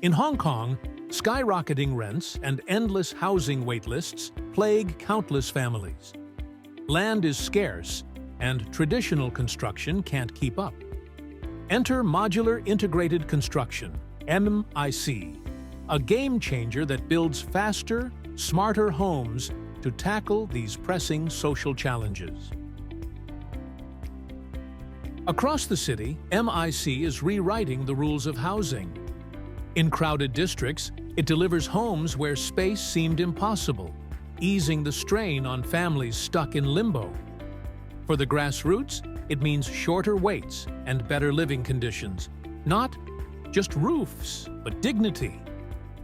In Hong Kong, skyrocketing rents and endless housing waitlists plague countless families. Land is scarce, and traditional construction can't keep up. Enter Modular Integrated Construction, MIC, a game changer that builds faster, smarter homes to tackle these pressing social challenges. Across the city, MIC is rewriting the rules of housing. In crowded districts, it delivers homes where space seemed impossible, easing the strain on families stuck in limbo. For the grassroots, it means shorter waits and better living conditions. Not just roofs, but dignity.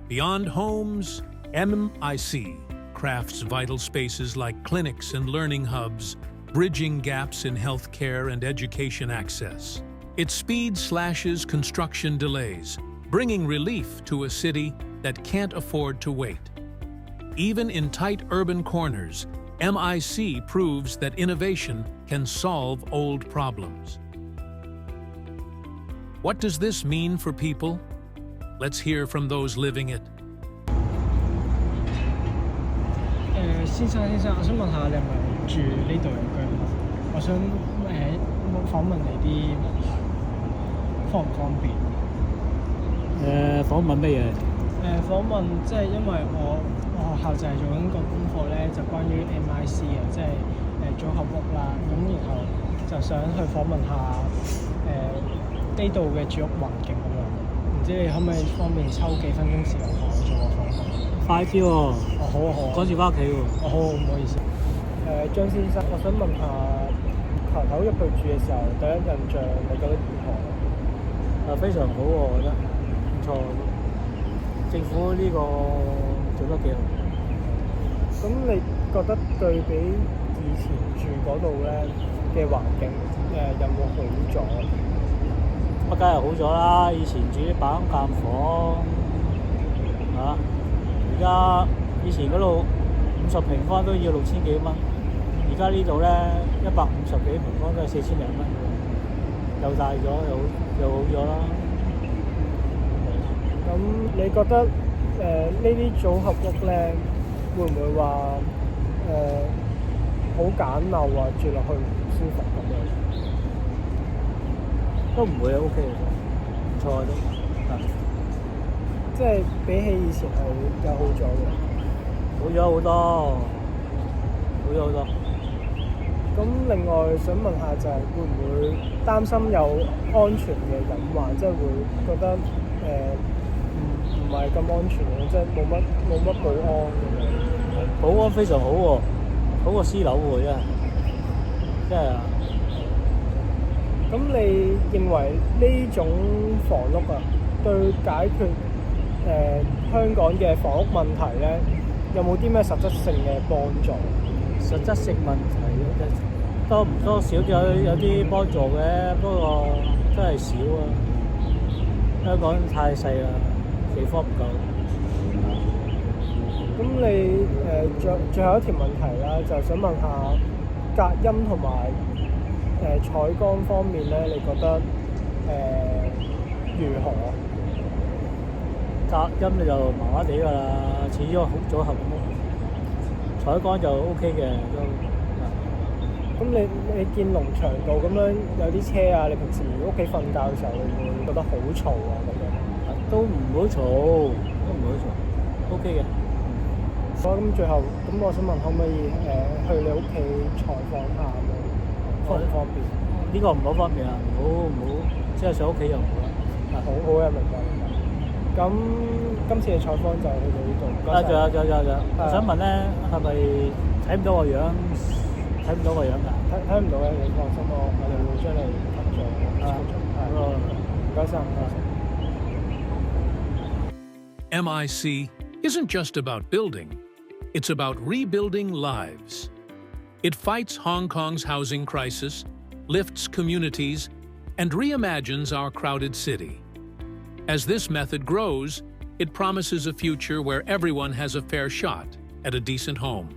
Beyond homes, MIC crafts vital spaces like clinics and learning hubs, bridging gaps in healthcare and education access. Its speed slashes construction delays, bringing relief to a city that can't afford to wait. Even in tight urban corners, MIC proves that innovation can solve old problems. What does this mean for people? Let's hear from those living it. 先生，我想問下你係咪住呢度嘅居民？我想訪問你啲問題，方唔方便？訪問咩嘢？訪問即係因為我學校就係做緊個功課咧，就關於 MIC 嘅，即係組合屋啦。咁然後就想去訪問下呢度嘅住屋環境咁樣。唔知你可唔可以方便抽幾分鐘時間同我做個訪問？快啲喎！哦，好啊，好啊。趕住翻屋企喎。哦，好，唔好意思。張先生，我想問下，頭入去住嘅時候，第一印象你覺得如何？非常好喎，我覺得唔錯。政府呢個做得幾好。咁你覺得對比以前住嗰度咧嘅環境有冇好咗？梗係好咗啦！以前住啲板間房嚇，而家以前嗰度50平方都要6000幾蚊，而家呢度咧150幾平方都係4000零蚊，又大咗又好咗啦。咁你覺得呢啲組合屋咧，會唔會話好簡陋啊？住落去唔舒服咁樣？都唔會 OK 嘅，唔錯都。即係比起以前係有好咗嘅。好咗好多，好咗好多。咁另外想問下就係會唔會擔心有安全嘅隱患，即係會覺得唔係咁安全嘅，即係冇乜保安咁樣。保安非常好喎，好過私樓喎，真係啊！咁你認為呢種房屋啊，對解決香港嘅房屋問題咧，有冇啲咩實質性嘅幫助？實質性問題多唔多少有啲幫助嘅，不過真係少啊！香港太細啦，地方唔夠。咁你最後一條問題啦，就想問下隔音同埋採光方面咧，你覺得如何？隔音你就麻麻地㗎啦，似咗好組合咁。採光就 OK 嘅都。咁你見農場道咁樣有啲車啊，你平時屋企瞓覺嘅時候，你會覺得好嘈啊咁樣？都唔好嘈，都唔好嘈 ，OK 嘅。好，咁最後咁我想問可唔可以去你屋企採訪下咁樣，方唔方便？呢個唔好方便啊，唔好，即係上屋企就唔好啦。好嘅，明白。咁今次嘅採訪就去到呢度。仲有，我想問咧，係咪睇唔到個樣？睇唔到個樣㗎？睇唔到嘅，你放心，我哋會將你拍咗。唔該晒，唔該晒。MIC isn't just about building, it's about rebuilding lives. It fights Hong Kong's housing crisis, lifts communities, and reimagines our crowded city. As this method grows, it promises a future where everyone has a fair shot at a decent home.